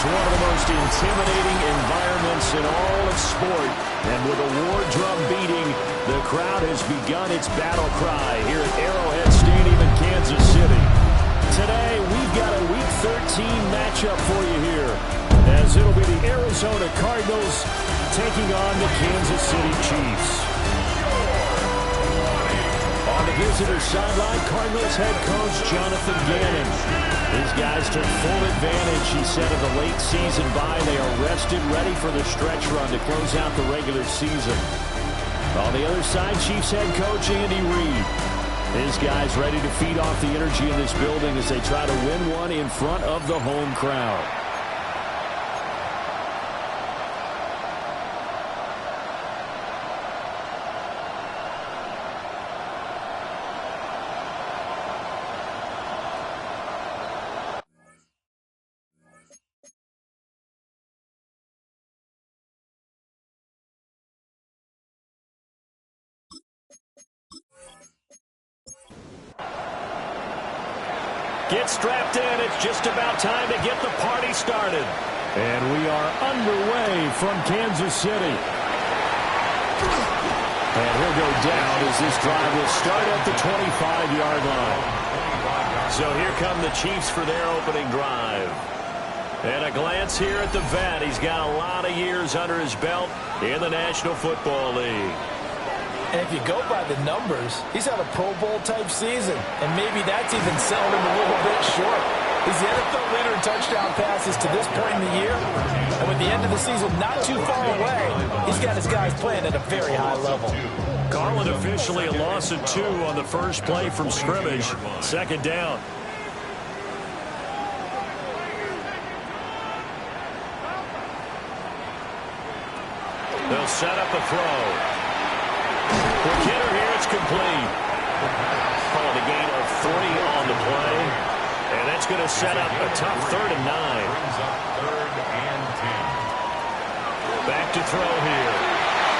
is one of the most intimidating environments in all of sport. And with a war drum beating, the crowd has begun its battle cry here at Arrowhead Stadium in Kansas City. Today, we've got a Week 13 matchup for you here, as it'll be the Arizona Cardinals taking on the Kansas City Chiefs. On the visitor sideline, Cardinals head coach Jonathan Gannon. These guys took full advantage, he said, of the late season bye. They are rested, ready for the stretch run to close out the regular season. On the other side, Chiefs head coach Andy Reid. His guys ready to feed off the energy in this building as they try to win one in front of the home crowd. Get strapped in. It's just about time to get the party started. And we are underway from Kansas City. And he'll go down as this drive will start at the 25-yard line. So here come the Chiefs for their opening drive. And a glance here at the vet. He's got a lot of years under his belt in the National Football League. And if you go by the numbers, he's had a Pro Bowl-type season. And maybe that's even selling him a little bit short. He's the NFL leader in touchdown passes to this point in the year. And with the end of the season not too far away, he's got his guys playing at a very high level. Carlin officially a loss of 2 on the first play from scrimmage. Second down. They'll set up a throw. Quick hitter here, it's complete. Calling a gain of 3 on the play. And that's going to set up a tough 3rd and 9. Third and 10. Back to throw here.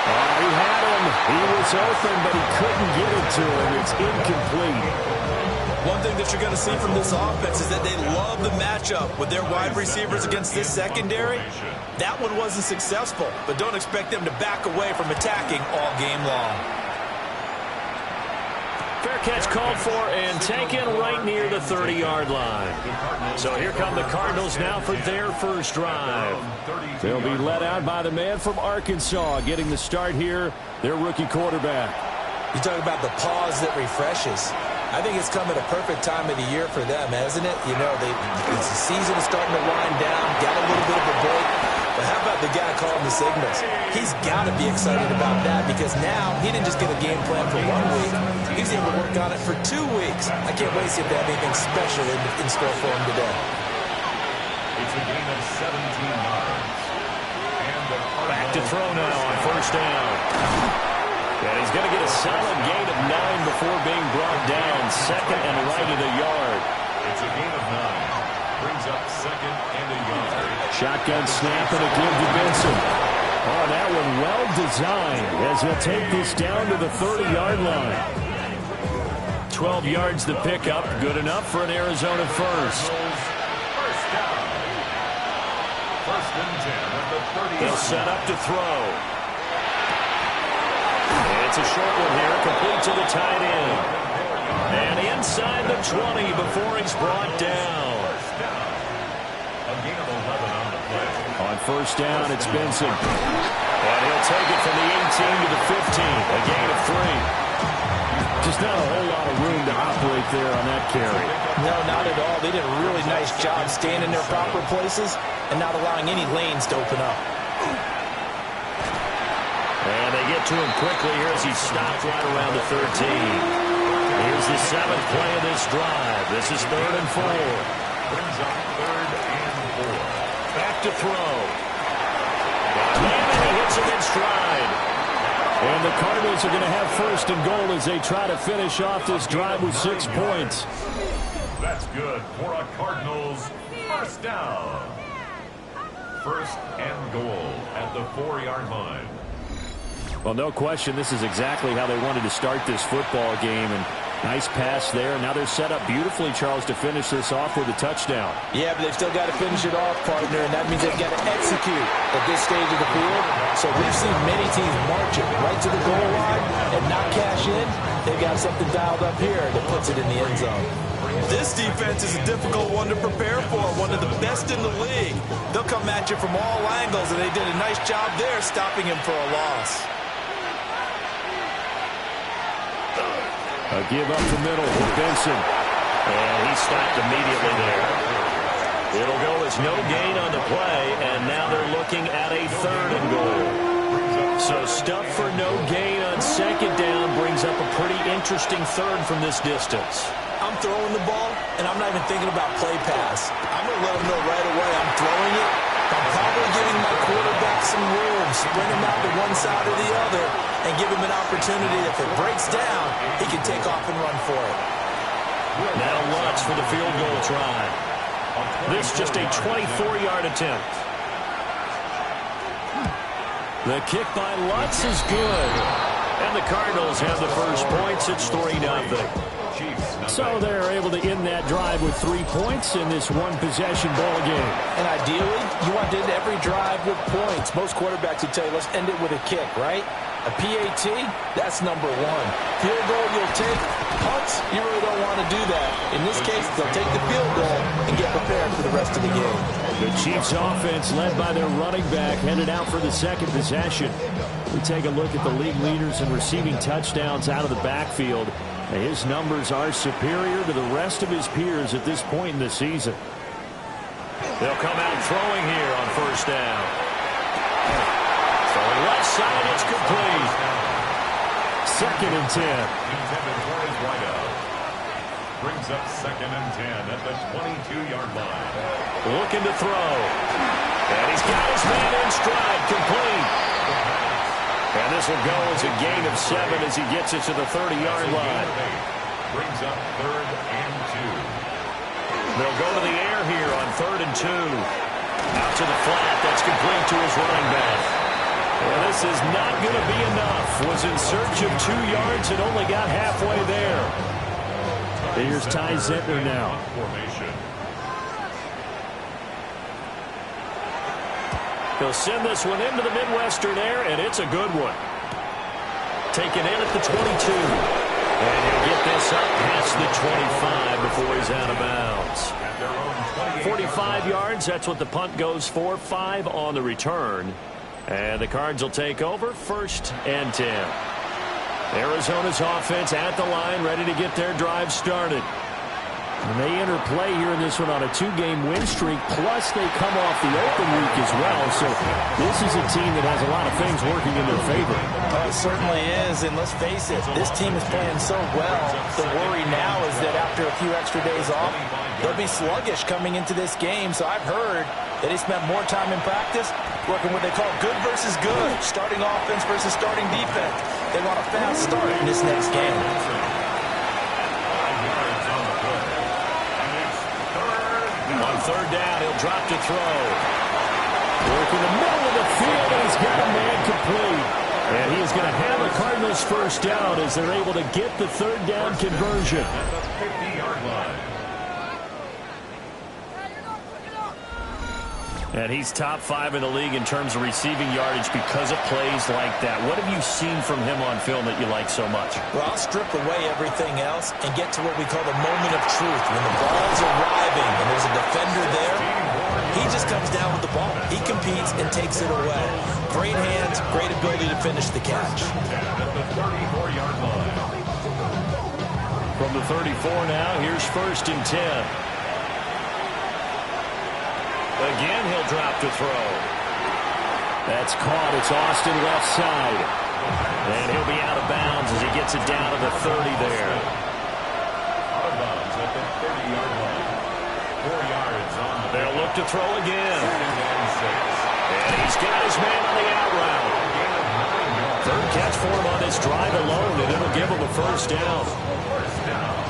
He had him. He was open, but he couldn't get it to him. It's incomplete. One thing that you're going to see from this offense is that they love the matchup with their wide receivers against this secondary. That one wasn't successful, but don't expect them to back away from attacking all game long. Fair catch called for and taken right near the 30-yard line. So here come the Cardinals now for their first drive. They'll be led out by the man from Arkansas, getting the start here, their rookie quarterback. You talk about the pause that refreshes. I think it's come at a perfect time of the year for them, hasn't it? You know, the season is starting to wind down, got a little bit of a break. But how about the guy calling the signals? He's got to be excited about that because now he didn't just get a game plan for 1 week. He's able to work on it for 2 weeks. I can't wait to see if they have anything special in store for him today. It's a gain of 17 yards. Back to throw now on first down. And he's going to get a solid gain of 9 before being brought down. Second and right of the yard. It's a gain of 9. Brings up 2nd and a yard. Shotgun snap and a give to Benson. Oh, that one well designed as he'll take this down to the 30-yard line. 12 yards the pickup. Good enough for an Arizona first. First down. 1st and 10 at the 30. They'll set up to throw. And it's a short one here, complete to the tight end. And inside the 20 before he's brought down. A gain of 11 on the play. On first down, it's Benson. And he'll take it from the 18 to the 15. A gain of 3. Just not a whole lot of room to operate there on that carry. No, not at all. They did a really nice job staying in their proper places and not allowing any lanes to open up. And they get to him quickly here as he stopped right around the 13. Here's the 7th play of this drive. This is 3rd and 4. Brings up 3rd and 4. Back to throw. And he hits him in stride. And the Cardinals are going to have 1st and goal as they try to finish off this drive with 6 points. That's good for a Cardinals first down. 1st and goal at the 4-yard line. Well, no question, this is exactly how they wanted to start this football game. And Nice pass there. Now they're set up beautifully, Charles, to finish this off with a touchdown. Yeah, but they've still got to finish it off, partner, and that means they've got to execute at this stage of the field. So we've seen many teams march it right to the goal line and not cash in. They've got something dialed up here that puts it in the end zone. This defense is a difficult one to prepare for, one of the best in the league. They'll come at you from all angles, and they did a nice job there stopping him for a loss. A give up the middle with Benson. And he stopped immediately there. It'll go as no gain on the play, and now they're looking at a 3rd and goal. So stuff for no gain on 2nd down brings up a pretty interesting 3rd from this distance. I'm throwing the ball, and I'm not even thinking about play pass. I'm going to let them know right away I'm throwing it. I'm probably giving my quarterback some room, sprint him out to one side or the other, and give him an opportunity. If it breaks down, he can take off and run for it. Now Lutz for the field goal try. This just a 24-yard attempt. The kick by Lutz is good. And the Cardinals have the first points. It's 3-0. So they're able to end that drive with 3 points in this one-possession ball game. And ideally, you want to end every drive with points. Most quarterbacks would tell you, let's end it with a kick, right? A PAT, that's number 1. Field goal you'll take. Punts, you really don't want to do that. In this case, they'll take the field goal and get prepared for the rest of the game. The Chiefs offense, led by their running back, headed out for the 2nd possession. We take a look at the league leaders in receiving touchdowns out of the backfield. His numbers are superior to the rest of his peers at this point in the season. They'll come out throwing here on 1st down. Throwing left side, it's complete. 2nd and 10. Brings up 2nd and 10 at the 22-yard line. Looking to throw. And he's got his man in stride, complete. And this will go as a gain of 7 as he gets it to the 30-yard line. Brings up 3rd and 2. They'll go to the air here on 3rd and 2. Out to the flat. That's complete to his running back. Well, this is not going to be enough. Was in search of 2 yards and only got halfway there. Here's Ty Zentner now. He'll send this one into the Midwestern air, and it's a good one. Taken in at the 22. And he'll get this up past the 25 before he's out of bounds. 45 yards, that's what the punt goes for. 5 on the return. And the Cards will take over 1st and 10. Arizona's offense at the line, ready to get their drive started. And they enter play here in this one on a 2-game win streak, plus they come off the open week as well. So this is a team that has a lot of things working in their favor. It certainly is, and let's face it, this team is playing so well. The worry now is that after a few extra days off, they'll be sluggish coming into this game. So I've heard that they spent more time in practice working what they call good versus good, starting offense versus starting defense. They want a fast start in this next game. On 3rd down, he'll drop to throw. Work in the middle of the field, and he's got a man complete. And he is going to have a Cardinals 1st down as they're able to get the 3rd down conversion. At the 50-yard line. And he's top 5 in the league in terms of receiving yardage because of plays like that. What have you seen from him on film that you like so much? Well, I'll strip away everything else and get to what we call the moment of truth. When the ball's arriving and there's a defender there, he just comes down with the ball. He competes and takes it away. Great hands, great ability to finish the catch. At the 34-yard line. From the 34 now, here's 1st and 10. Again, he'll drop to throw. That's caught. It's Austin left side. And he'll be out of bounds as he gets it down to the 30 there. Out of bounds at the 30-yard line. 4 yards on the... They'll look to throw again. 2nd and 6. And he's got his man on the out route. 3rd catch for him on this drive alone, and it'll give him a 1st down. 1st down.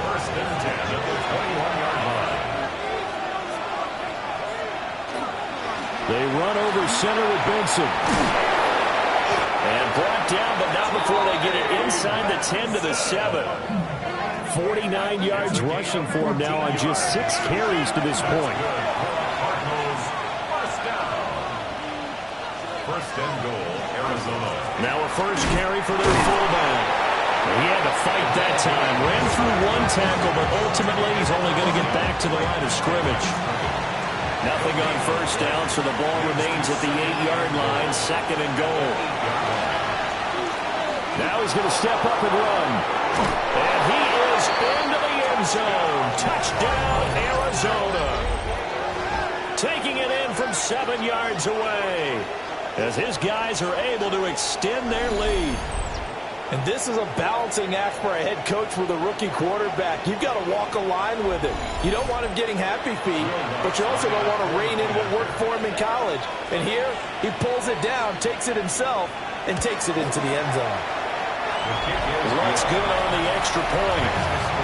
1st and 10 at the 21-yard line. They run over center with Benson. And brought down, but not before they get it inside the 10 to the 7. 49 yards rushing for him now on just 6 carries to this point. Cardinals, first down. First and goal, Arizona. Now a first carry for their fullback. He had to fight that time. Ran through one tackle, but ultimately he's only going to get back to the line of scrimmage. Nothing on first down, so the ball remains at the 8-yard line. Second and goal. Now he's going to step up and run. And he is into the end zone. Touchdown, Arizona. Taking it in from 7 yards away, as his guys are able to extend their lead. And this is a balancing act for a head coach with a rookie quarterback. You've got to walk a line with it. You don't want him getting happy feet, but you also don't want to rein in what worked for him in college. And here, he pulls it down, takes it himself, and takes it into the end zone. Looks good on the extra point.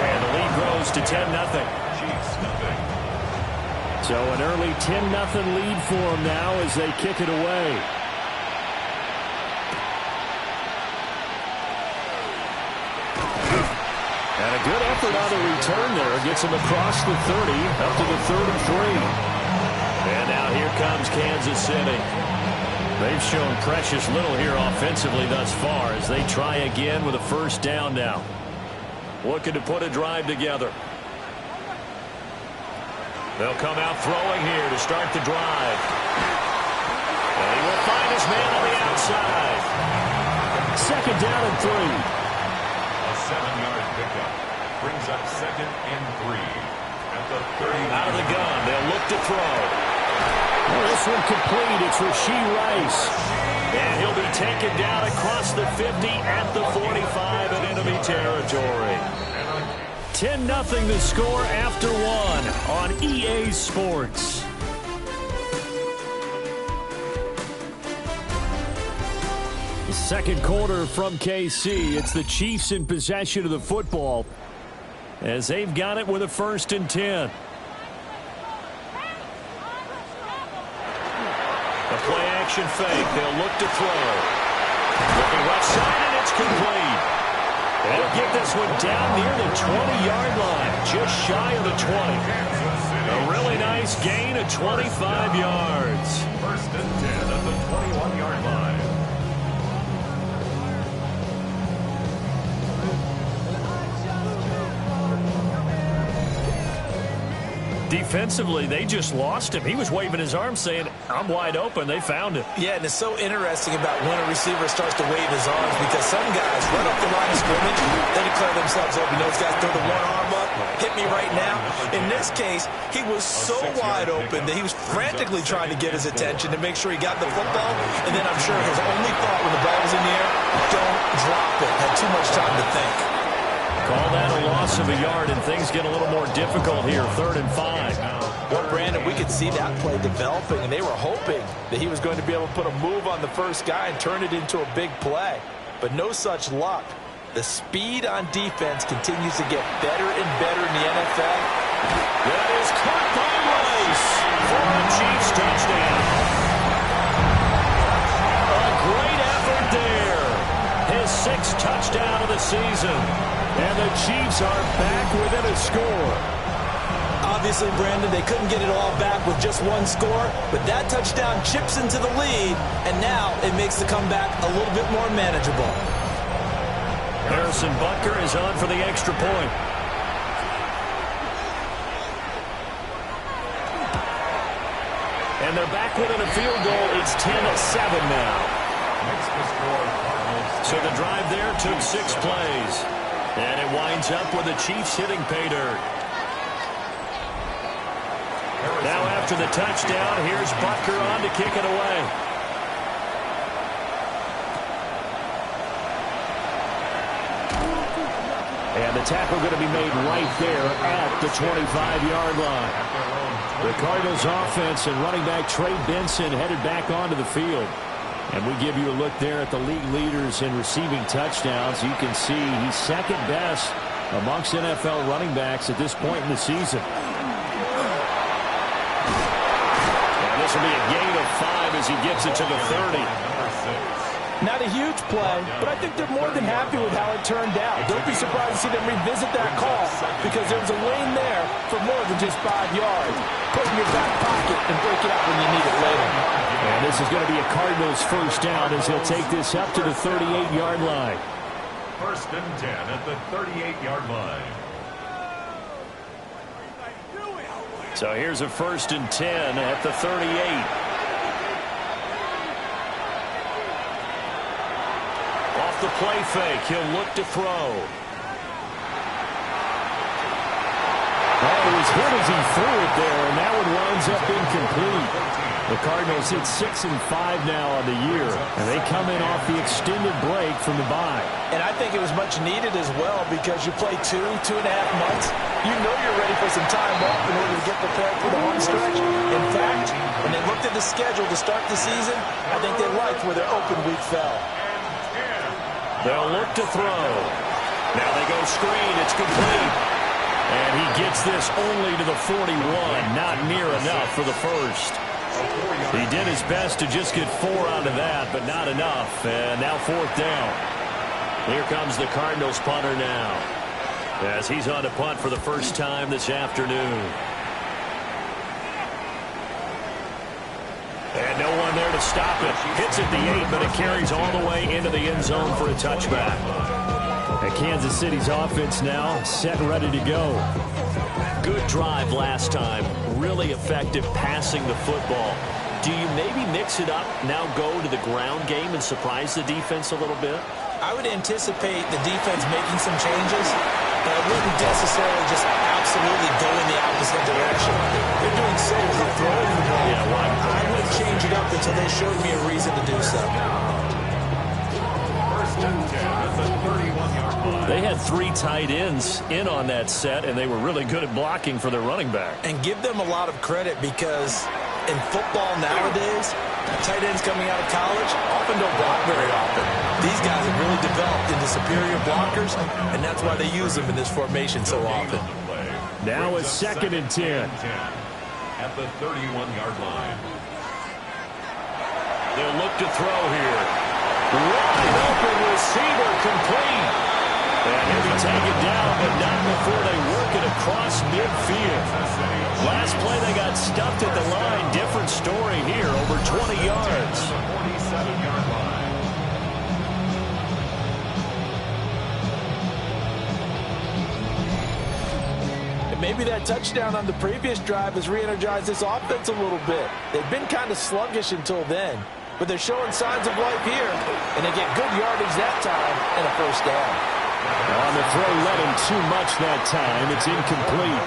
And the lead grows to 10-0. So an early 10-0 lead for them now as they kick it away. And a good effort on the return there. Gets him across the 30, up to the 33. And now here comes Kansas City. They've shown precious little here offensively thus far as they try again with a first down now. Looking to put a drive together. They'll come out throwing here to start the drive. And he will find his man on the outside. Second down and 3. A 7-yard pickup brings up second and 3 at the 30. Out of the gun, they'll look to throw. Well, this one complete. It's Rashee Rice. And he'll be taken down across the 50 at the 45 in enemy territory. 10-0 the score after 1 on EA Sports. The second quarter from KC. It's the Chiefs in possession of the football as they've got it with a 1st and 10. A play-action fake. They'll look to throw. Looking left side, and it's complete. They'll get this one down near the 20-yard line, just shy of the 20. A really nice gain of 25 yards. 1st and 10 at the 21-yard line. Defensively, they just lost him. He was waving his arms saying, I'm wide open. They found him. Yeah, and it's so interesting about when a receiver starts to wave his arms because some guys run up the line of scrimmage, they declare themselves open. Those guys throw the one arm up, hit me right now. In this case, he was so wide open that he was frantically trying to get his attention to make sure he got the football, and then I'm sure his only thought when the ball was in the air, don't drop it. Had too much time to think. Call that a loss of a yard, and things get a little more difficult here. 3rd and 5. Well, Brandon, we could see that play developing, and they were hoping that he was going to be able to put a move on the first guy and turn it into a big play. But no such luck. The speed on defense continues to get better and better in the NFL. That is caught by Rice for a Chiefs touchdown. A great effort there. His 6th touchdown of the season. And the Chiefs are back within a score. Obviously, Brandon, they couldn't get it all back with just one score, but that touchdown chips into the lead, and now it makes the comeback a little bit more manageable. Harrison Butker is on for the extra point. And they're back within a field goal. It's 10-7 now. Makes the score Cardinals. So the drive there took 6 plays. And it winds up with the Chiefs hitting pay dirt. Now after the touchdown, here's Butker on to kick it away. And the tackle going to be made right there at the 25-yard line. The Cardinals offense and running back Trey Benson headed back onto the field. And we give you a look there at the league leaders in receiving touchdowns. You can see he's second best amongst NFL running backs at this point in the season. And this will be a gain of 5 as he gets it to the 30. Not a huge play, but I think they're more than happy with how it turned out. Don't be surprised to see them revisit that call because there was a lane there for more than just 5 yards. Put it in your back pocket and break it out when you need it later. And this is going to be a Cardinals first down as he'll take this up to the 38-yard line. First and 10 at the 38-yard line. So here's a first and 10 at the 38. Off the play fake, he'll look to throw. Oh, he was hit as he threw it there, and that one winds up incomplete. The Cardinals hit 6-5 now on the year, and they come in off the extended break from the bye. And I think it was much needed as well because you play 2.5 months. You know you're ready for some time off in order to get prepared for the home stretch. In fact, when they looked at the schedule to start the season, I think they liked where their open week fell. They'll look to throw. Now they go screen. It's complete. And he gets this only to the 41. Not near enough for the first. He did his best to just get 4 out of that, but not enough. And now 4th down. Here comes the Cardinals punter now, as he's on to punt for the first time this afternoon. And no one there to stop it. Hits at the 8, but it carries all the way into the end zone for a touchback. And Kansas City's offense now set and ready to go. Good drive last time. Really effective passing the football. Do you maybe mix it up, now go to the ground game and surprise the defense a little bit? I would anticipate the defense making some changes, but I wouldn't necessarily just absolutely go in the opposite direction. They're doing so well throwing the ball. Yeah, well, I wouldn't change it up until they showed me a reason to do so. First and 10 at the 31-yard line. They had 3 tight ends in on that set, and they were really good at blocking for their running back. And give them a lot of credit because in football nowadays, tight ends coming out of college often don't block very often. These guys have really developed into superior blockers, and that's why they use them in this formation so often. Now it's 2nd and 10. At the 31-yard line. They'll look to throw here. Wide open receiver complete. And he'll be taken down, but not before they work it across midfield. Last play they got stuffed at the line. Different story here, over 20 yards. 47-yard line. And maybe that touchdown on the previous drive has re-energized this offense a little bit. They've been kind of sluggish until then, but they're showing signs of life here, and they get good yardage that time and a first down. On the throw, let him too much that time. It's incomplete.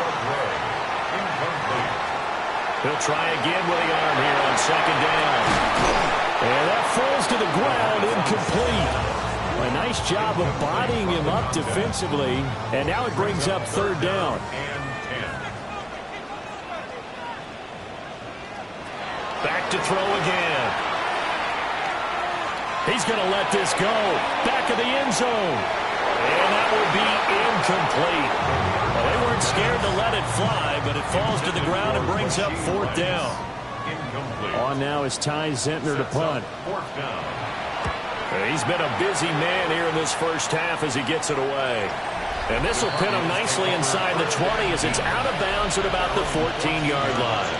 He'll try again with the arm here on 2nd down. And that falls to the ground, incomplete. A nice job of bodying him up defensively. And now it brings up 3rd down. Back to throw again. He's going to let this go. Back of the end zone. And that will be incomplete. Well, they weren't scared to let it fly, but it falls to the ground and brings up 4th down. On now is Ty Zentner to punt. 4th down. He's been a busy man here in this first half as he gets it away. And this will pin him nicely inside the 20 as it's out of bounds at about the 14-yard line.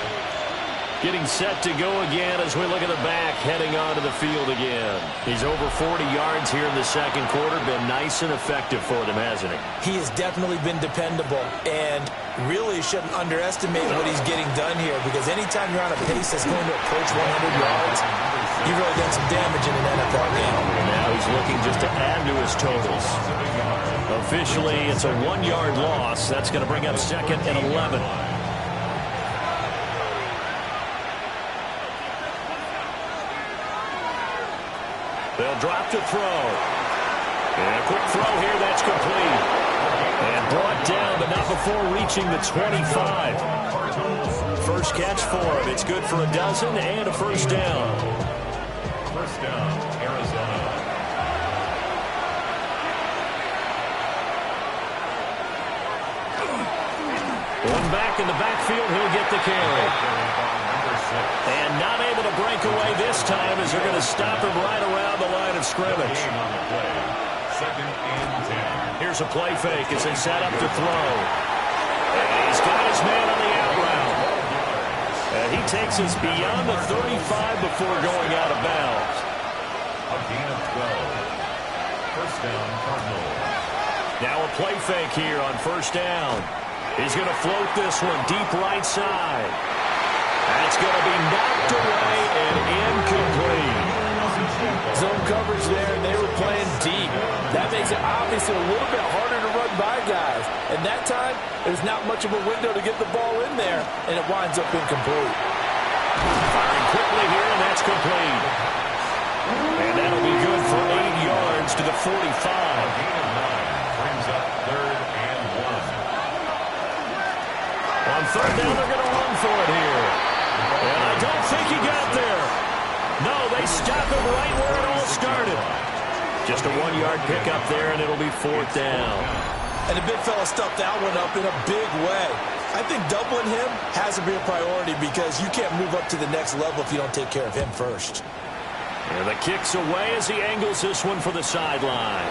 Getting set to go again as we look at the back, heading onto the field again. He's over 40 yards here in the second quarter. Been nice and effective for them, hasn't he? He has definitely been dependable, and really shouldn't underestimate what he's getting done here, because anytime you're on a pace that's going to approach 100 yards, you've really done some damage in an NFL game. And now he's looking just to add to his totals. Officially, it's a 1-yard loss. That's going to bring up 2nd and 11. They'll drop to throw. And a quick throw here, that's complete. And brought down, but not before reaching the 25. First catch for him. It's good for a dozen and a first down. First down, Arizona. One back in the backfield, he'll get the carry. And not able to break away this time as they're going to stop him right around the line line of scrimmage. On the play. 2nd and 10. Here's a play fake as they set up to throw. And he's got his man on the out route. And he takes us beyond the 35 before going out of bounds. A gain of 12. 1st down, Cardinals. Now a play fake here on 1st down. He's going to float this one deep right side. That's going to be knocked away and incomplete. Zone coverage there, and they were playing deep. That makes it obviously a little bit harder to run by guys. And that time, there's not much of a window to get the ball in there, and it winds up incomplete. Firing quickly here, and that's complete. And that'll be good for 8 yards to the 45. Gain of 9 brings up 3rd and 1. On 3rd down, they're going to run for it here. And I don't think he got there. No, they stop him right where it all started. Just a 1-yard pickup there, and it'll be 4th down. And the big fella stuffed that one up in a big way. I think doubling him has to be a priority because you can't move up to the next level if you don't take care of him first. And the kick's away as he angles this one for the sideline.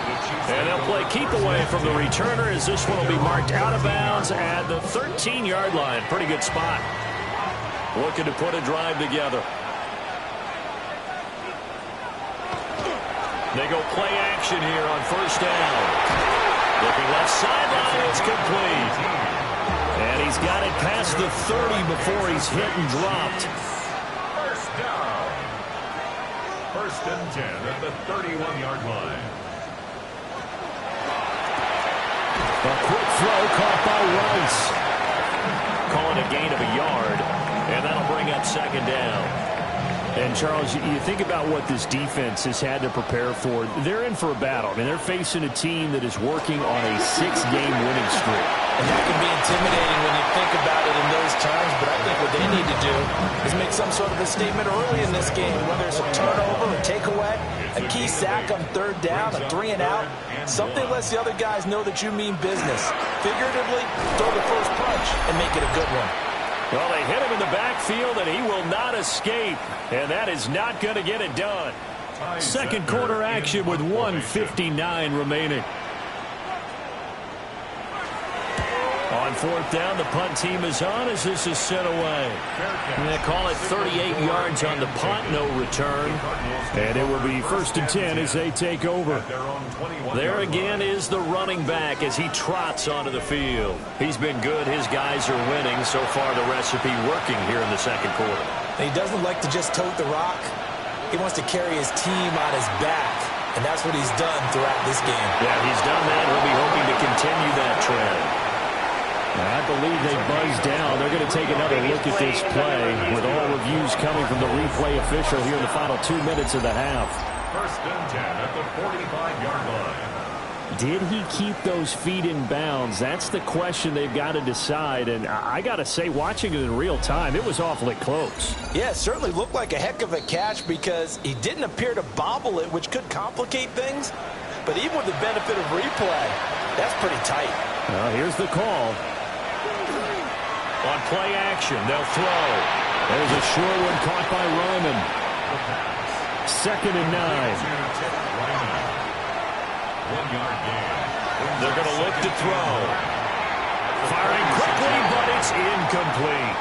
And they'll play keep away from the returner as this one will be marked out of bounds at the 13-yard line. Pretty good spot. Looking to put a drive together. They go play action here on 1st down. Looking left sideline, it's complete. And he's got it past the 30 before he's hit and dropped. 1st down. 1st and 10 at the 31-yard line. A quick throw caught by Rice. Calling a gain of a yard, and that'll bring up 2nd down. And, Charles, you think about what this defense has had to prepare for. They're in for a battle. I mean, they're facing a team that is working on a 6-game winning streak. And that can be intimidating when you think about it in those terms, but I think what they need to do is make some sort of a statement early in this game, whether it's a turnover, a takeaway, a key sack on 3rd down, a 3 and out, something lets the other guys know that you mean business. Figuratively, throw the first punch and make it a good one. Well, they hit him in the backfield, and he will not escape, and that is not going to get it done. 2nd quarter action with 1:59 remaining. On 4th down, the punt team is on as this is sent away. And they call it 38 yards on the punt, no return. And it will be 1st and 10 as they take over. There again is the running back as he trots onto the field. He's been good. His guys are winning. So far, the recipe working here in the 2nd quarter. He doesn't like to just tote the rock. He wants to carry his team on his back. And that's what he's done throughout this game. Yeah, he's done that. He'll be hoping to continue that trend. I believe they buzzed down. They're going to take another look at this play with all reviews coming from the replay official here in the final 2 minutes of the half. 1st and 10 at the 45-yard line. Did he keep those feet in bounds? That's the question they've got to decide. And I got to say, watching it in real time, it was awfully close. Yeah, it certainly looked like a heck of a catch because he didn't appear to bobble it, which could complicate things. But even with the benefit of replay, that's pretty tight. Well, here's the call. On play action, they'll throw. There's a short one caught by Ryman. 2nd and 9. 1-yard gain. They're going to look to throw. Firing quickly, but it's incomplete.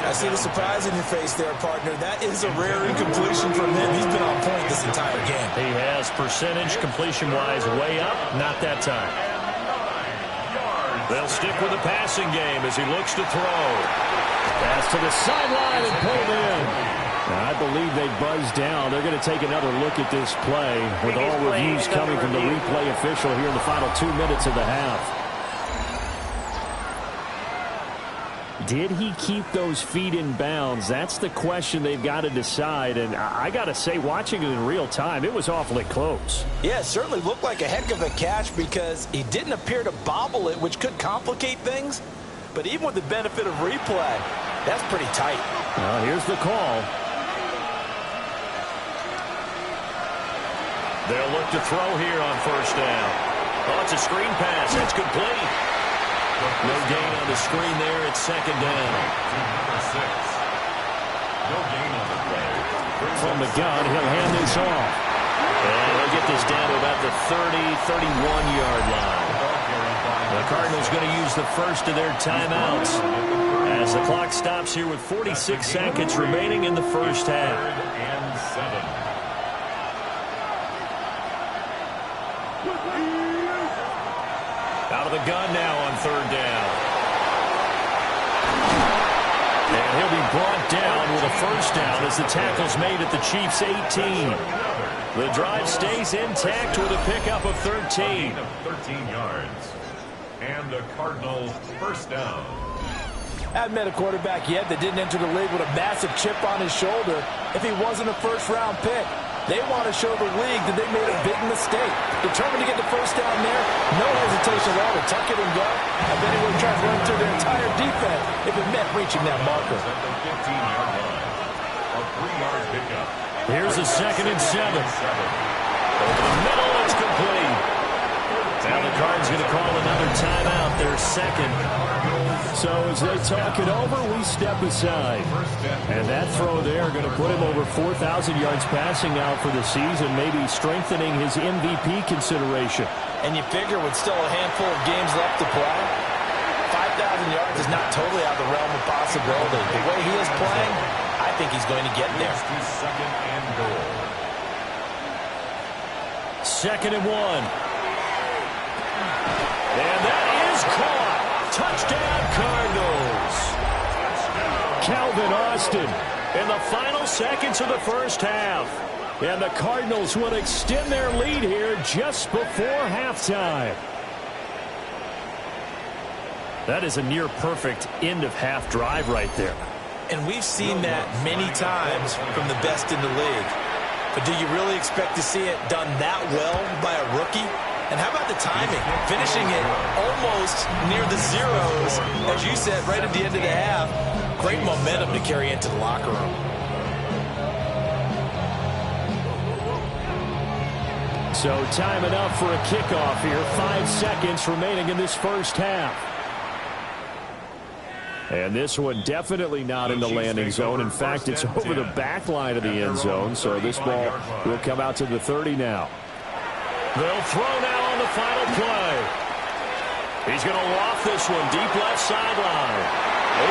I see the surprise in your face there, partner. That is a rare incompletion from him. He's been on point this entire game. He has percentage completion-wise way up. Not that time. They'll stick with the passing game as he looks to throw. Pass to the sideline and pulled in. I believe they buzzed down. They're going to take another look at this play with all reviews coming from the replay official here in the final 2 minutes of the half. Did he keep those feet in bounds? That's the question they've got to decide. And I got to say, watching it in real time, it was awfully close. Yeah, it certainly looked like a heck of a catch because he didn't appear to bobble it, which could complicate things. But even with the benefit of replay, that's pretty tight. Well, here's the call. They'll look to throw here on 1st down. Oh, it's a screen pass. That's complete. No gain on the screen there. It's 2nd down. Number 6. No gain on the play. From the gun, he'll hand this off. this down to about the 30, 31-yard line. The Cardinals going to use the first of their timeouts as the clock stops here with 46 seconds remaining in the first half. And 7. Out of the gun now on third down. And he'll be brought down with a first down as the tackle's made at the Chiefs' 18. The drive stays intact with a pickup of 13. 13 yards. And the Cardinals first down. I've met a quarterback yet that didn't enter the league with a massive chip on his shoulder if he wasn't a first-round pick. They want to show the league that they made a big mistake. Determined to get the first down there, no hesitation at all to tuck it and go. I bet he would try to run through the entire defense if it meant reaching that marker. At the 15-yard line. A 3-yard pickup. Here's a 2nd and 7. Over the middle, it's complete. Now the Cards going to call another timeout, their second. So as they talk it over, we step aside. And that throw there going to put him over 4,000 yards passing now for the season, maybe strengthening his MVP consideration. And you figure with still a handful of games left to play, 5,000 yards is not totally out of the realm of possibility. The way he is playing, I think he's going to get there. Second and goal. 2nd and 1. And that is caught. Touchdown, Cardinals. Calvin Austin in the final seconds of the first half. And the Cardinals will extend their lead here just before halftime. That is a near-perfect end-of-half drive right there. And we've seen that many times from the best in the league. But do you really expect to see it done that well by a rookie? And how about the timing? Finishing it almost near the zeros, as you said, right at the end of the half. Great momentum to carry into the locker room. So time enough for a kickoff here. 5 seconds remaining in this first half. And this one definitely not in the landing zone. In fact, it's over the back line of the end zone. So this ball will come out to the 30 now. They'll throw now on the final play. He's going to loft this one deep left sideline.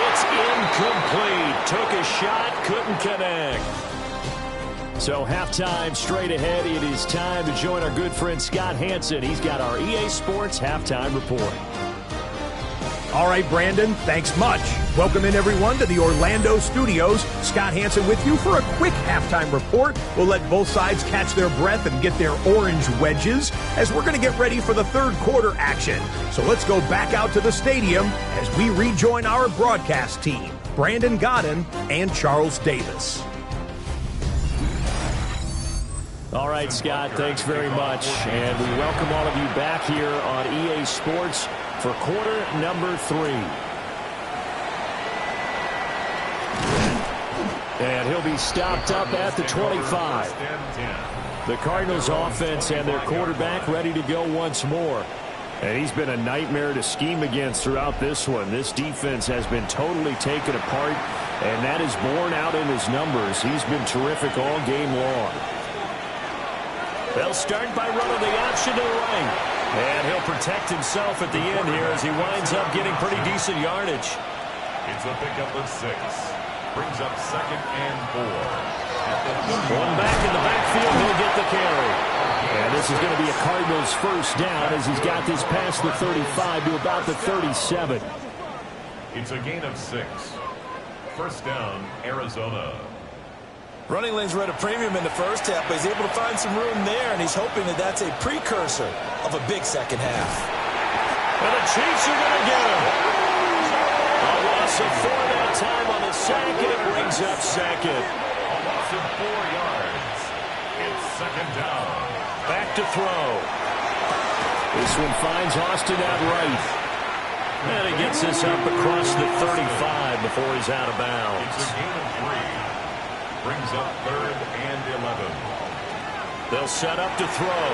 It's incomplete. Took a shot, couldn't connect. So halftime straight ahead. It is time to join our good friend Scott Hanson. He's got our EA Sports halftime report. All right, Brandon, thanks much. Welcome in, everyone, to the Orlando studios. Scott Hanson with you for a quick halftime report. We'll let both sides catch their breath and get their orange wedges as we're going to get ready for the third quarter action. So let's go back out to the stadium as we rejoin our broadcast team, Brandon Godden and Charles Davis. All right, Scott, thanks very much. And we welcome all of you back here on EA Sports for quarter number 3. And he'll be stopped up at the 25. The Cardinals offense and their quarterback ready to go once more. And he's been a nightmare to scheme against throughout this one. This defense has been totally taken apart, and that is borne out in his numbers. He's been terrific all game long. They'll start by running the option to the right. And he'll protect himself at the end here as he winds up getting pretty decent yardage. It's a pickup of 6. Brings up 2nd and 4. One back in the backfield, he'll get the carry. And this is going to be a Cardinals first down as he's got this past the 35 to about the 37. It's a gain of 6. First down, Arizona. Running lanes were at a premium in the first half, but he's able to find some room there, and he's hoping that that's a precursor of a big second half. And the Chiefs are going to get him. A loss of 4 that time on the sack, and it brings up second. A loss of 4 yards. It's 2nd down. Back to throw. This one finds Austin out right. And he gets this up across the 35 before he's out of bounds. It's a gain of 3. Brings up 3rd and 11. They'll set up to throw.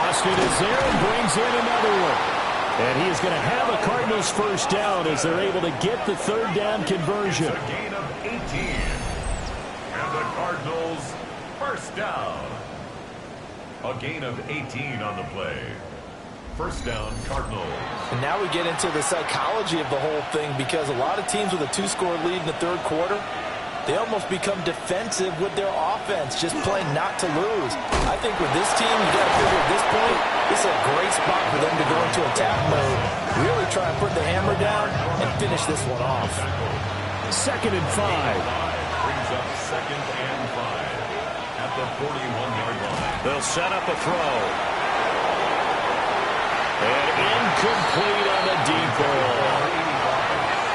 Austin is there and brings in another one. And he is going to have a Cardinals first down as they're able to get the third down conversion. It's a gain of 18. And the Cardinals first down. A gain of 18 on the play. First down, Cardinals. And now we get into the psychology of the whole thing, because a lot of teams with a 2-score lead in the third quarter, they almost become defensive with their offense, just playing not to lose. I think with this team, you got to figure at this point, this is a great spot for them to go into attack mode, really try and put the hammer down and finish this one off. 2nd and 5. Brings up 2nd and 5 at the 41-yard line. They'll set up a throw. And incomplete on the deep ball.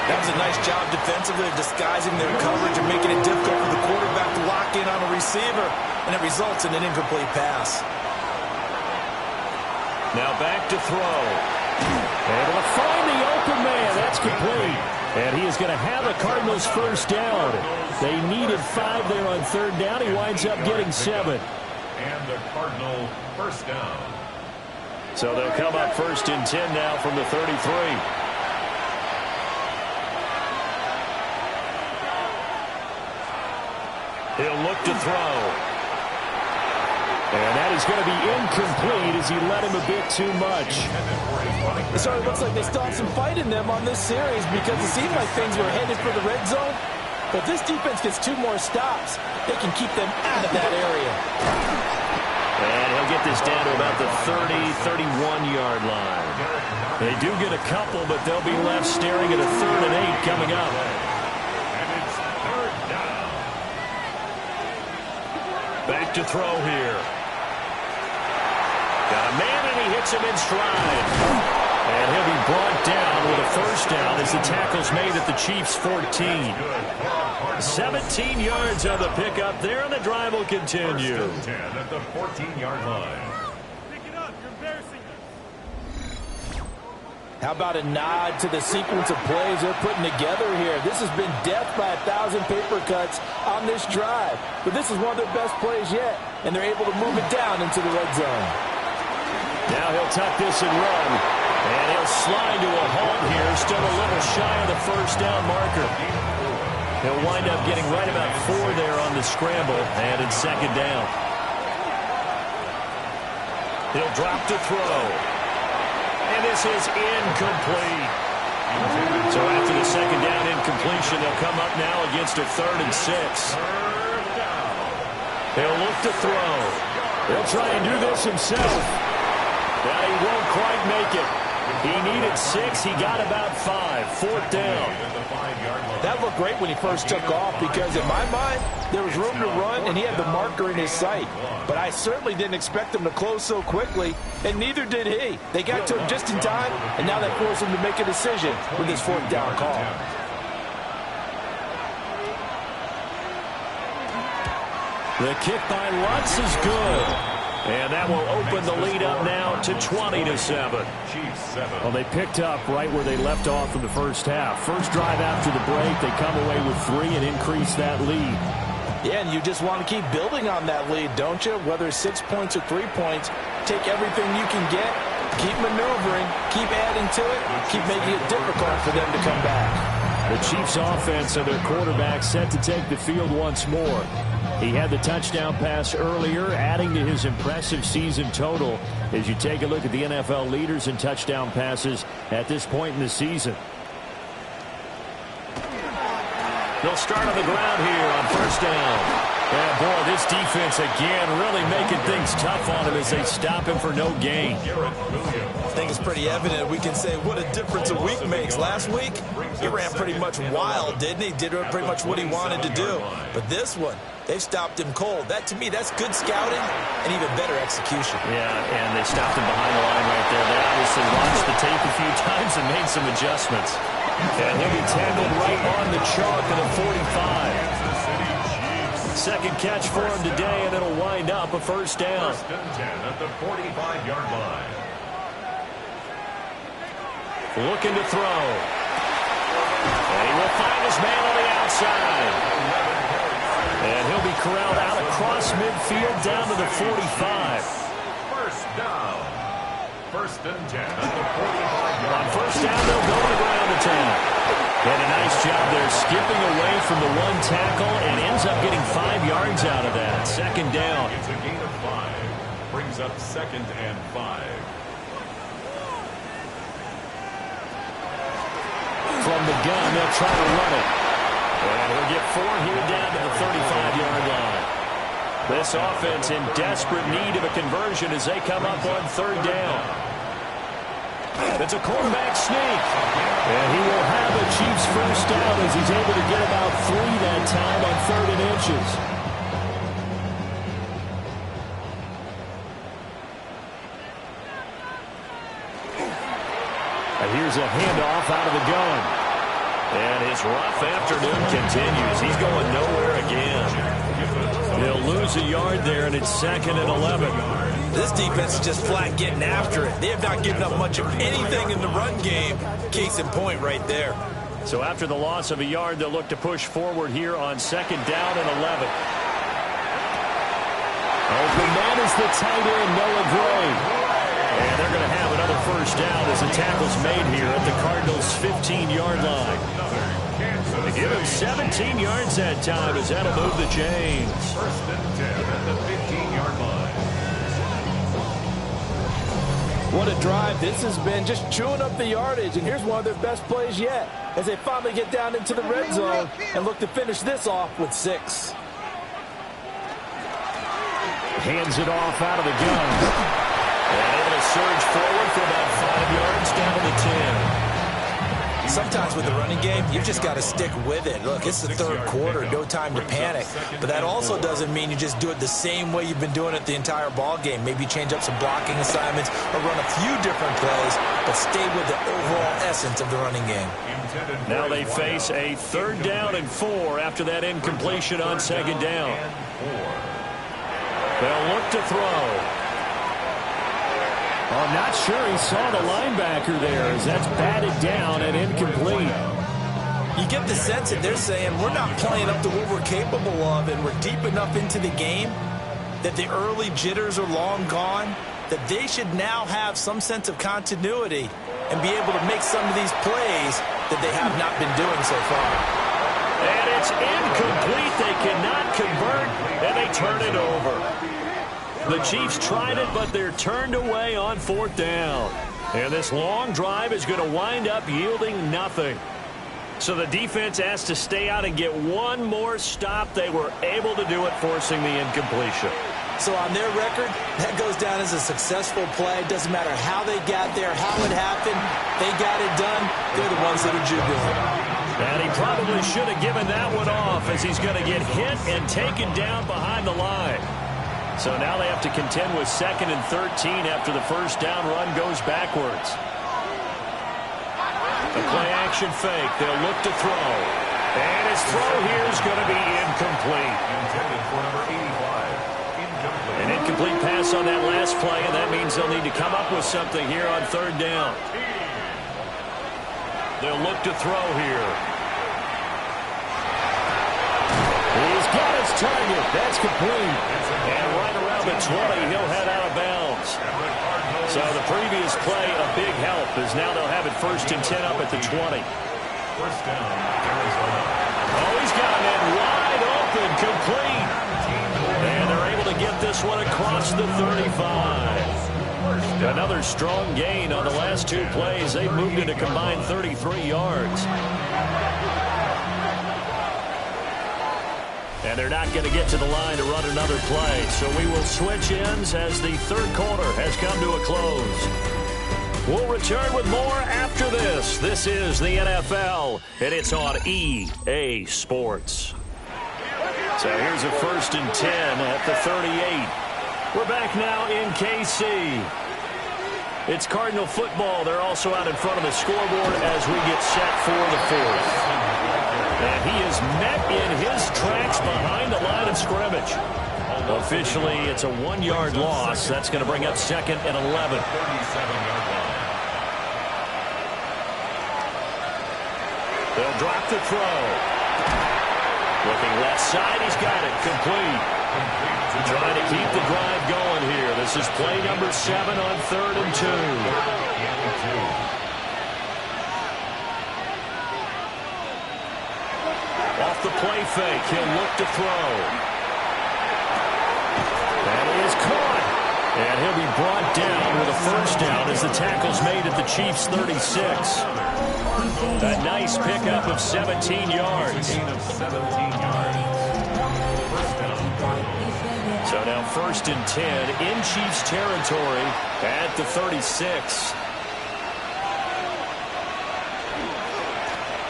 That was a nice job defensively of disguising their coverage and making it difficult for the quarterback to lock in on a receiver, and it results in an incomplete pass. Now back to throw. Able to find the open man. That's complete. And he is going to have a Cardinals first down. They needed 5 there on 3rd down. He winds up getting 7. And the Cardinal first down. So they'll come up 1st and 10 now from the 33. He'll look to throw. And that is going to be incomplete as he let him a bit too much. It sort of looks like they still have some fight in them on this series, because it seemed like things were headed for the red zone. But if this defense gets 2 more stops, they can keep them out of that area. And he'll get this down to about the 30, 31-yard line. They do get a couple, but they'll be left staring at a 3rd and 8 coming up. And it's 3rd down. Back to throw here. Got a man, and he hits him in stride. And he'll be brought down with a first down as the tackle's made at the Chiefs' 14. 17 yards on the pickup there, and the drive will continue. 1st and 10 at the 14-yard line. Pick it up. You're embarrassing us. How about a nod to the sequence of plays they're putting together here? This has been death by 1,000 paper cuts on this drive. But this is one of their best plays yet, and they're able to move it down into the red zone. Now he'll tuck this and run. And he'll slide to a halt here, still a little shy of the first down marker. He'll wind up getting right about 4 there on the scramble, and it's 2nd down. He'll drop to throw. And this is incomplete. So after the 2nd down incompletion, they'll come up now against a 3rd and 6. He'll look to throw. He'll try and do this himself. But he won't quite make it. He needed 6. He got about 5. 4th down. That looked great when he first took off, because in my mind, there was room to run, and he had the marker in his sight. But I certainly didn't expect him to close so quickly, and neither did he. They got to him just in time, and now that forced him to make a decision with his 4th down call. The kick by Lutz is good. And that will open the lead up now to 20-7. Well, they picked up right where they left off in the first half. First drive after the break, they come away with 3 and increase that lead. Yeah, and you just want to keep building on that lead, don't you? Whether it's 6 points or 3 points, take everything you can get, keep maneuvering, keep adding to it, keep making it difficult for them to come back. The Chiefs' offense and their quarterback set to take the field once more. He had the touchdown pass earlier, adding to his impressive season total as you take a look at the NFL leaders in touchdown passes at this point in the season. They'll start on the ground here on first down. And boy, this defense again really making things tough on him as they stop him for no gain. I think it's pretty evident. We can say what a difference a week makes. Last week, he ran pretty much wild, didn't he? Did pretty much what he wanted to do. But this one, they stopped him cold. That, to me, that's good scouting and even better execution. Yeah, and they stopped him behind the line right there. They obviously watched the tape a few times and made some adjustments. And he'll be tackled right on the chalk at a 45. Second catch for him today, and it'll wind up a first down. 1st and 10 at the 45-yard line. Looking to throw. And he will find his man on the outside. And he'll be corralled out across midfield down to the 45. First down. 1st and 10 at the 45-yard line. On first down, they'll go to the ground attack. And a nice job there, skipping away from the 1 tackle and ends up getting 5 yards out of that. 2nd down. It's a gain of 5. brings up 2nd and 5. From the gun, they'll try to run it. And he'll get 4 here down to the 35-yard line. This offense in desperate need of a conversion as they come up on 3rd down. It's a quarterback sneak. And he will have a Chiefs first down as he's able to get about 3 that time on 3rd and inches. And here's a handoff out of the gun. And his rough afternoon continues. He's going nowhere again. They'll lose a yard there, and it's 2nd and 11. This defense is just flat getting after it. They have not given up much of anything in the run game. Case in point right there. So after the loss of a yard, they'll look to push forward here on 2nd down and 11. Open man is the tight end, Noah Gray. And they're going to have another first down as the tackle's made here at the Cardinals' 15-yard line. They give him 17 yards that time as that'll move the chains. 1st and 10 at the 15-yard line. What a drive this has been, just chewing up the yardage. And here's one of their best plays yet as they finally get down into the red zone and look to finish this off with 6. Hands it off out of the gun. And able to surge forward for about 5 yards down to the 10. Sometimes with the running game, you've just got to stick with it. Look, it's the 3rd quarter, no time to panic. But that also doesn't mean you just do it the same way you've been doing it the entire ball game. Maybe change up some blocking assignments or run a few different plays, but stay with the overall essence of the running game. Now they face a 3rd down and 4 after that incompletion on 2nd down. They'll look to throw. I'm not sure he saw the linebacker there as that's batted down and incomplete. You get the sense that they're saying we're not playing up to what we're capable of, and we're deep enough into the game that the early jitters are long gone, that they should now have some sense of continuity and be able to make some of these plays that they have not been doing so far. And it's incomplete. They cannot convert, and they turn it over. The Chiefs tried it, but they're turned away on 4th down. And this long drive is going to wind up yielding nothing. So the defense has to stay out and get one more stop. They were able to do it, forcing the incompletion. So on their record, that goes down as a successful play. Doesn't matter how they got there, how it happened. They got it done. They're the ones that are jubilant. And he probably should have given that one off as he's going to get hit and taken down behind the line. So now they have to contend with 2nd and 13 after the first down run goes backwards. A play-action fake. They'll look to throw. And his throw here is going to be incomplete. Intended for number 85. Incomplete. An incomplete pass on that last play, and that means they'll need to come up with something here on 3rd down. They'll look to throw here. He's got his target. That's complete. And right around the 20, he'll head out of bounds. So the previous play, a big help, as now they'll have it 1st and 10 up at the 20. 1st down, Arizona. Oh, he's got it wide open, complete. And they're able to get this one across the 35. Another strong gain on the last 2 plays. They've moved it a combined 33 yards. And they're not going to get to the line to run another play. So we will switch ends as the 3rd quarter has come to a close. We'll return with more after this. This is the NFL, and it's on EA Sports. So here's a 1st and 10 at the 38. We're back now in KC. It's Cardinal football. They're also out in front of the scoreboard as we get set for the 4th. And he is met in his tracks behind the line of scrimmage. Officially, it's a 1-yard loss. That's going to bring up 2nd and 11. 37-yard line. They'll drop the throw. Looking left side, he's got it. Complete. Trying to keep the drive going here. This is play number 7 on 3rd and 2. Off the play fake, he'll look to throw. That is caught. And he'll be brought down with a first down as the tackle's made at the Chiefs' 36. A nice pickup of 17 yards. So now 1st and 10 in Chiefs territory at the 36.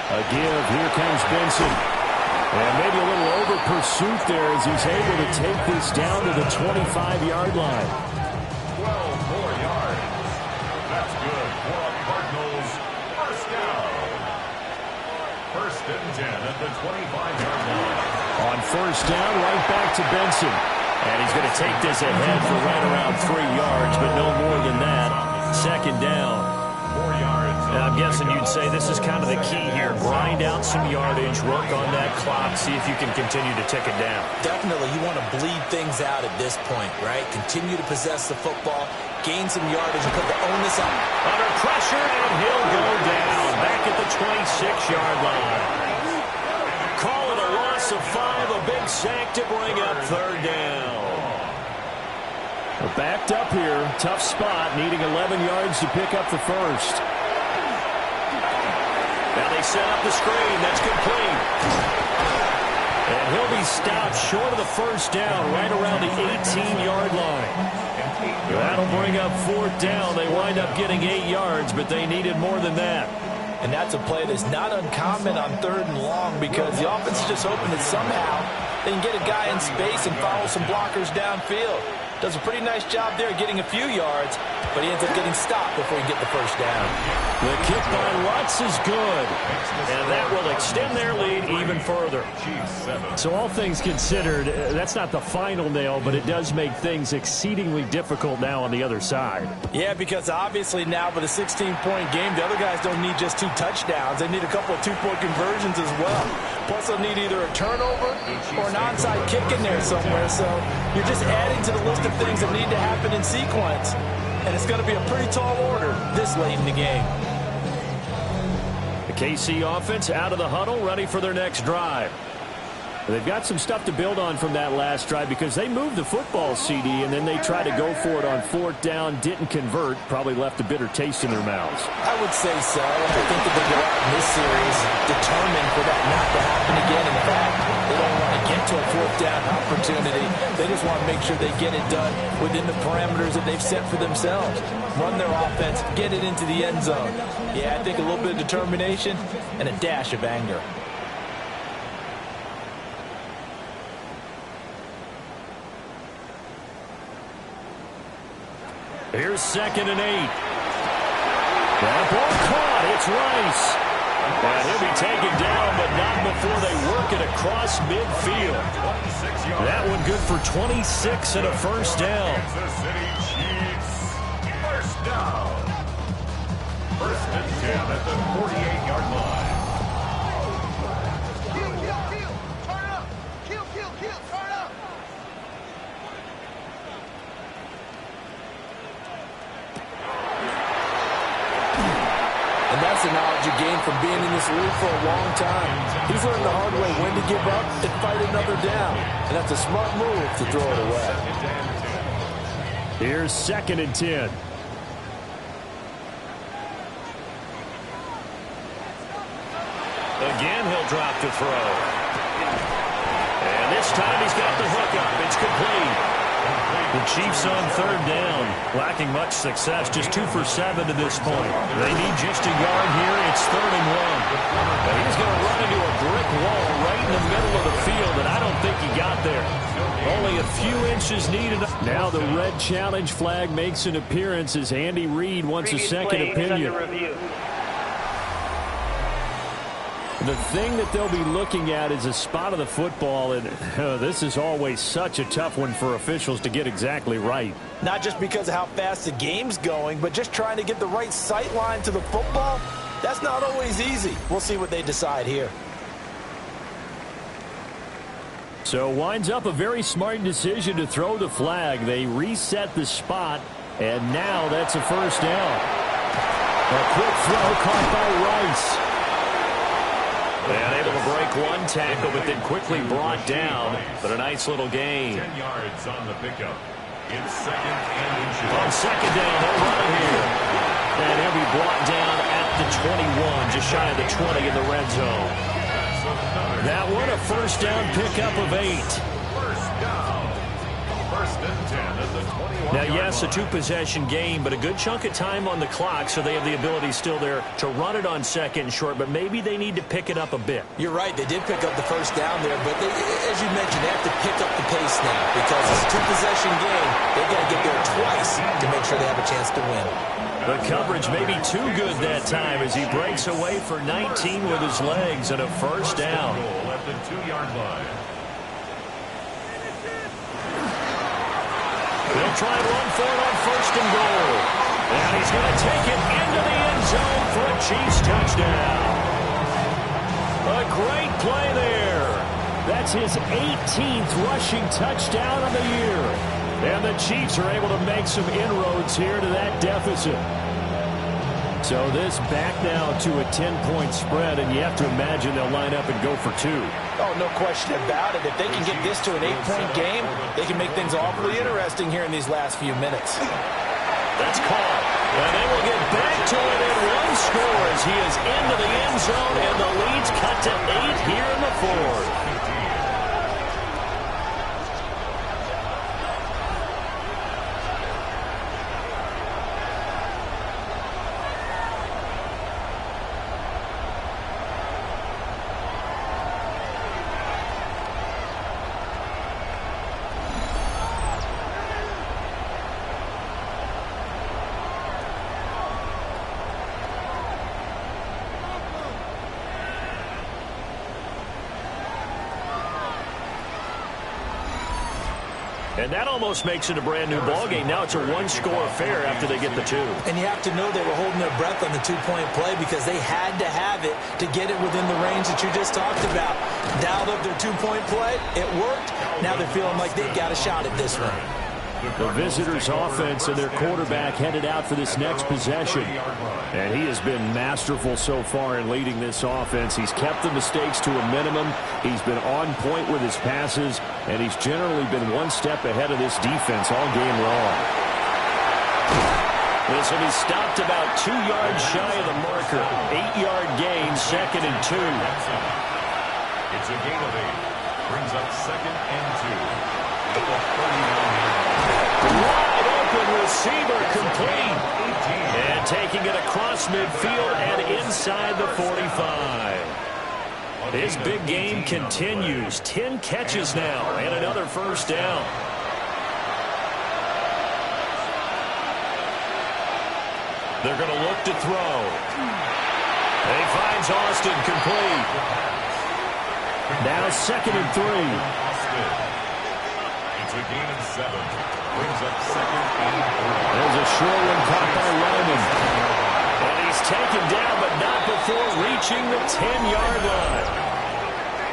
A give. Here comes Benson. And maybe a little over pursuit there as he's able to take this down to the 25-yard line. 12 more yards. That's good for a Cardinals first down. 1st and 10 at the 25-yard line. On 1st down, right back to Benson. And he's going to take this ahead for right around 3 yards, but no more than that. 2nd down. 4 yards. And I'm guessing you'd say this is kind of the key here. Grind out some yardage, work on that clock, see if you can continue to tick it down. Definitely, you want to bleed things out at this point, right? Continue to possess the football, gain some yardage, and put the onus on. Under pressure, and he'll go down. Back at the 26-yard line. Call it a loss of 5, a big sack to bring up 3rd down. We're backed up here. Tough spot, needing 11 yards to pick up the first. Now they set up the screen. That's complete. And he'll be stopped short of the first down right around the 18-yard line. That'll bring up 4th down. They wind up getting 8 yards, but they needed more than that. And that's a play that's not uncommon on 3rd and long because the offense is just hoping that somehow they can get a guy in space and follow some blockers downfield. Does a pretty nice job there getting a few yards, but he ends up getting stopped before he can get the first down. The kick by Lutz is good, and that will extend their lead even further. So all things considered, that's not the final nail, but it does make things exceedingly difficult now on the other side. Yeah, because obviously now with a 16-point game, the other guys don't need just 2 touchdowns. They need a couple of 2-point conversions as well. Plus they'll need either a turnover or an onside kick in there somewhere. So you're just adding to the list of things that need to happen in sequence. And it's going to be a pretty tall order this late in the game. The KC offense out of the huddle, ready for their next drive. They've got some stuff to build on from that last drive because they moved the football, CD, and then they tried to go for it on 4th down, didn't convert, probably left a bitter taste in their mouths. I would say so. I think that they go out in this series determined for that not to happen again. In fact, they don't want to get to a 4th down opportunity. They just want to make sure they get it done within the parameters that they've set for themselves. Run their offense, get it into the end zone. Yeah, I think a little bit of determination and a dash of anger. Here's 2nd and 8. That ball caught. It's Rice. And he'll be taken down, but not before they work it across midfield. That one good for 26 and a first down. Kansas City Chiefs first down. 1st and 10 at the 48-yard line. Turn up! Kill! Turn up! And that's the knowledge you gain from being in this league for a long time. He's learned the hard way when to give up and fight another down. And that's a smart move to throw it away. Here's 2nd and 10. Again, he'll drop the throw. And this time he's got the hook up. It's complete. The Chiefs on 3rd down, lacking much success, just 2 for 7 to this point. They need just a yard here. It's 3rd and 1. But he's going to run into a brick wall right in the middle of the field, and I don't think he got there. Only a few inches needed. Now the red challenge flag makes an appearance as Andy Reid wants a second opinion. The thing that they'll be looking at is a spot of the football, and this is always such a tough one for officials to get exactly right. Not just because of how fast the game's going, but just trying to get the right sight line to the football. That's not always easy. We'll see what they decide here. So winds up a very smart decision to throw the flag. They reset the spot, and now that's a first down. A quick throw caught by Rice. And able to break one tackle, but then quickly brought down. But a nice little gain. 10 yards on the pickup. It's second and inches. On second down, they'll run it here. And he'll be brought down at the 21, just shy of the 20 in the red zone. That one, a first down pickup of 8. First down. First and 10 at the 21. Now, yes, a two-possession game, but a good chunk of time on the clock, so they have the ability still there to run it on second and short, but maybe they need to pick it up a bit. You're right. They did pick up the first down there, but as you mentioned, they have to pick up the pace now because it's a two-possession game. They've got to get there twice to make sure they have a chance to win. The coverage may be too good that time as he breaks away for 19 with his legs and a first down. Goal at the 2-yard line. They'll try and run for it on first and goal. And he's going to take it into the end zone for a Chiefs touchdown. A great play there. That's his 18th rushing touchdown of the year. And the Chiefs are able to make some inroads here to that deficit. So this back now to a 10-point spread, and you have to imagine they'll line up and go for 2. Oh, no question about it. If they can get this to an 8-point game, they can make things awfully interesting here in these last few minutes. That's called. And they will get back to it in one score as he is into the end zone, and the lead's cut to 8 here in the fourth. And that almost makes it a brand-new ballgame. Now it's a one-score affair after they get the 2. And you have to know they were holding their breath on the 2-point play because they had to have it to get it within the range that you just talked about. Dialed up their 2-point play. It worked. Now they're feeling like they've got a shot at this one. The visitors' offense and their quarterback headed out for this next possession. And he has been masterful so far in leading this offense. He's kept the mistakes to a minimum. He's been on point with his passes, and he's generally been one step ahead of this defense all game long. This will be stopped about 2 yards shy of the marker. 8-yard gain, second and 2. It's a gain of 8. Brings up second and 2. At the 39-yard line. Wide open receiver complete. And taking it across midfield and inside the 45. His big game continues. 10 catches now and another first down. They're going to look to throw. And he finds Austin complete. Now second and 3. It's a gain of 7. Brings up second and 3. There's a short one caught by Lyman. And he's taken down, but not before reaching the 10-yard line.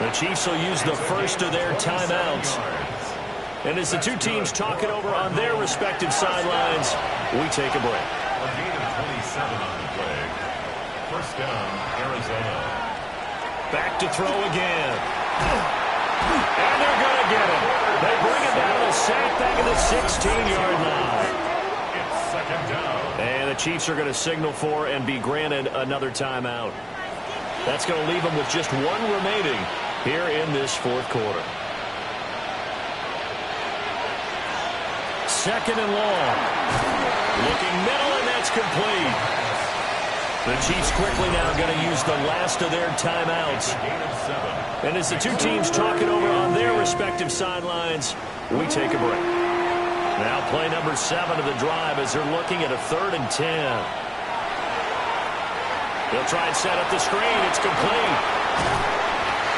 The Chiefs will use the first of their timeouts. And as the two teams talk it over on their respective sidelines, we take a break. A gain of 27 on the play. First down, Arizona. Back to throw again. And they're going to get him. They bring him down to sack back at the 16-yard line. It's second down. And the Chiefs are going to signal for and be granted another timeout. That's going to leave them with just one remaining here in this fourth quarter. Second and long. Looking middle, and that's complete. The Chiefs quickly now going to use the last of their timeouts. And as the two teams talk it over on their respective sidelines, we take a break. Now play number 7 of the drive as they're looking at a 3rd and 10. They'll try and set up the screen. It's complete.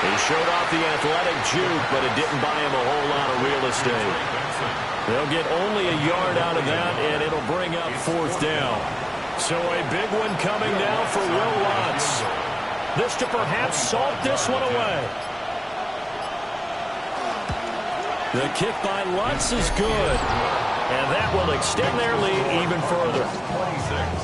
He showed off the athletic juke, but it didn't buy him a whole lot of real estate. They'll get only a yard out of that, and it'll bring up 4th down. So a big one coming now for Will Lutz. This to perhaps salt this one away. The kick by Lutz is good. And that will extend their lead even further.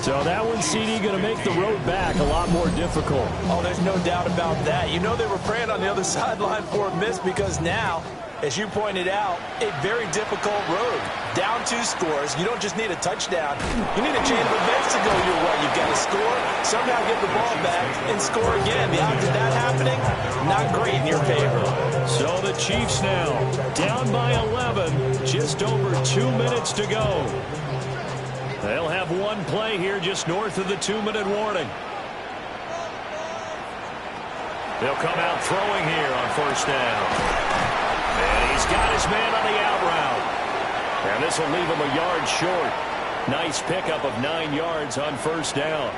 So that one, CD, going to make the road back a lot more difficult. Oh, there's no doubt about that. You know they were praying on the other sideline for a miss because now as you pointed out, a very difficult road. Down 2 scores. You don't just need a touchdown. You need a chain of events to go your way. You've got to score, somehow get the ball back, and score again. The odds of that happening, not great in your favor. So the Chiefs now down by 11, just over 2 minutes to go. They'll have one play here just north of the 2-minute warning. They'll come out throwing here on first down. And he's got his man on the out route. And this will leave him a yard short. Nice pickup of 9 yards on first down.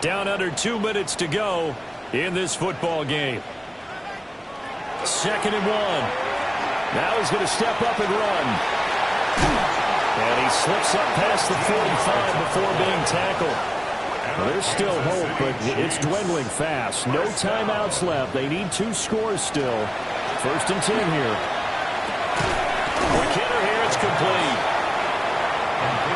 Down under 2 minutes to go in this football game. 2nd and 1. Now he's going to step up and run. And he slips up past the 45 before being tackled. Well, there's still hope, but it's dwindling fast. No timeouts left. They need 2 scores still. 1st and 10 here. McKinnon here, it's complete.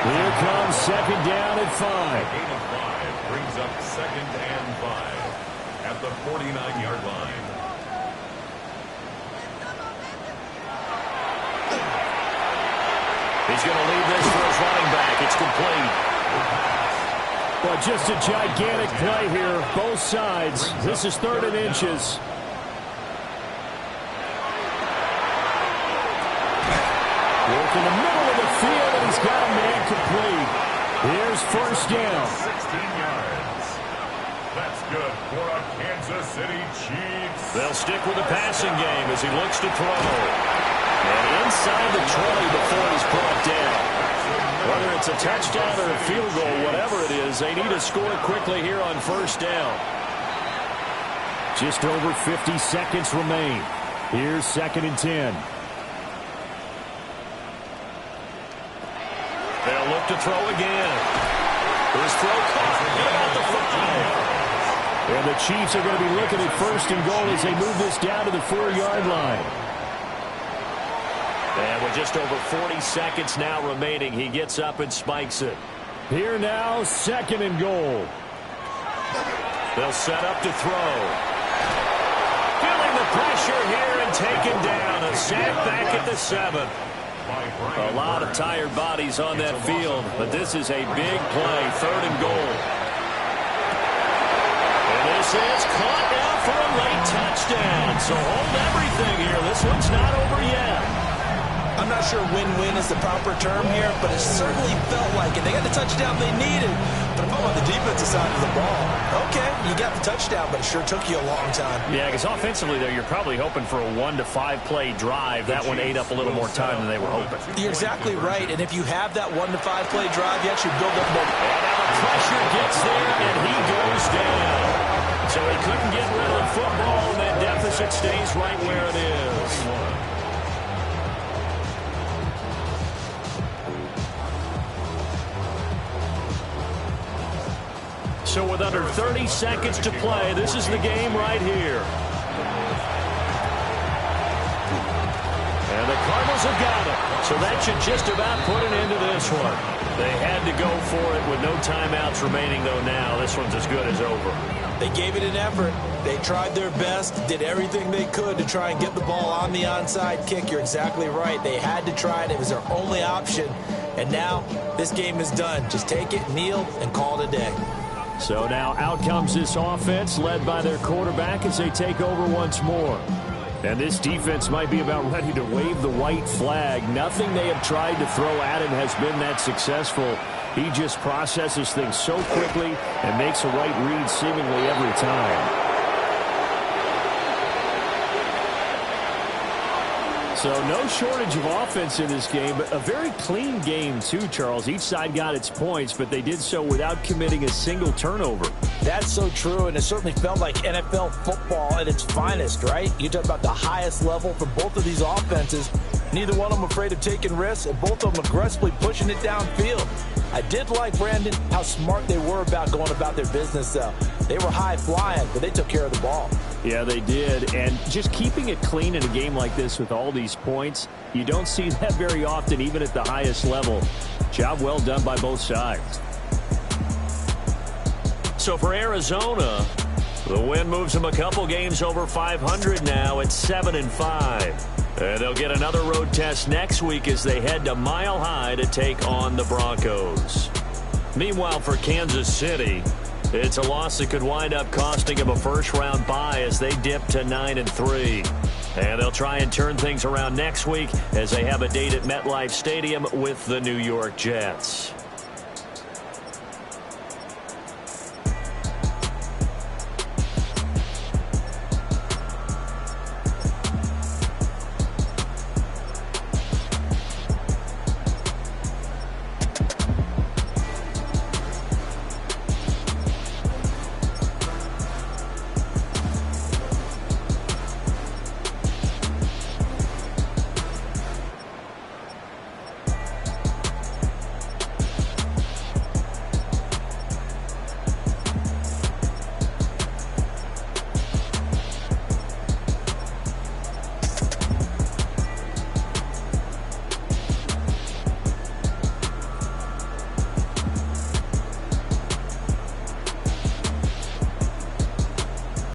Here comes 2nd down at 5. Gain of 5 brings up 2nd and 5 at the 49-yard line. He's going to leave this for his running back. It's complete. Well, just a gigantic play here, both sides. This is 3rd and inches. Work in the middle of the field, and he's got a man complete. Here's 1st down. 16 yards. That's good for a Kansas City Chiefs. They'll stick with the passing game as he looks to throw. And inside the 20 before he's brought down. Whether it's a touchdown or a field goal, whatever it is, they need to score quickly here on 1st down. Just over 50 seconds remain. Here's 2nd and 10. They'll look to throw again. His throw caught at the 5. And the Chiefs are going to be looking at 1st and goal as they move this down to the 4-yard line. And with just over 40 seconds now remaining, he gets up and spikes it. Here now, 2nd and goal. They'll set up to throw. Feeling the pressure here and taken down. A sack back at the 7. A lot of tired bodies on that field, but this is a big play. 3rd and goal. And this is caught now for a late touchdown. So hold everything here. This one's not over yet. I'm not sure win-win is the proper term here, but it certainly felt like it. They got the touchdown they needed. But if I'm on the defensive side of the ball, okay, you got the touchdown, but it sure took you a long time. Yeah, because offensively, though, you're probably hoping for a 1 to 5 play drive. That one ate up a little more time than they were hoping. You're exactly right, and if you have that 1 to 5 play drive, you actually build up more. And now the pressure gets there, and he goes down. So he couldn't get rid of the football, and that deficit stays right where it is. So with under 30 seconds to play, this is the game right here. And the Cardinals have got it. So that should just about put an end to this one. They had to go for it with no timeouts remaining, though, now. This one's as good as over. They gave it an effort. They tried their best, did everything they could to try and get the ball on the onside kick. You're exactly right. They had to try it. It was their only option. And now this game is done. Just take it, kneel, and call it a day. So now out comes this offense led by their quarterback as they take over once more. And this defense might be about ready to wave the white flag. Nothing they have tried to throw at him has been that successful. He just processes things so quickly and makes a right read seemingly every time. So no shortage of offense in this game, but a very clean game too, Charles. Each side got its points, but they did so without committing a single turnover. That's so true, and it certainly felt like NFL football at its finest, right? You talk about the highest level for both of these offenses. Neither one of them afraid of taking risks, and both of them aggressively pushing it downfield. I did like, Brandon, how smart they were about going about their business, though. They were high-flying, but they took care of the ball. Yeah, they did. And just keeping it clean in a game like this with all these points, you don't see that very often, even at the highest level. Job well done by both sides. So for Arizona, the win moves them a couple games over 500 now at 7-5. And they'll get another road test next week as they head to Mile High to take on the Broncos. Meanwhile, for Kansas City, it's a loss that could wind up costing them a first-round bye as they dip to 9-3. And they'll try and turn things around next week as they have a date at MetLife Stadium with the New York Jets.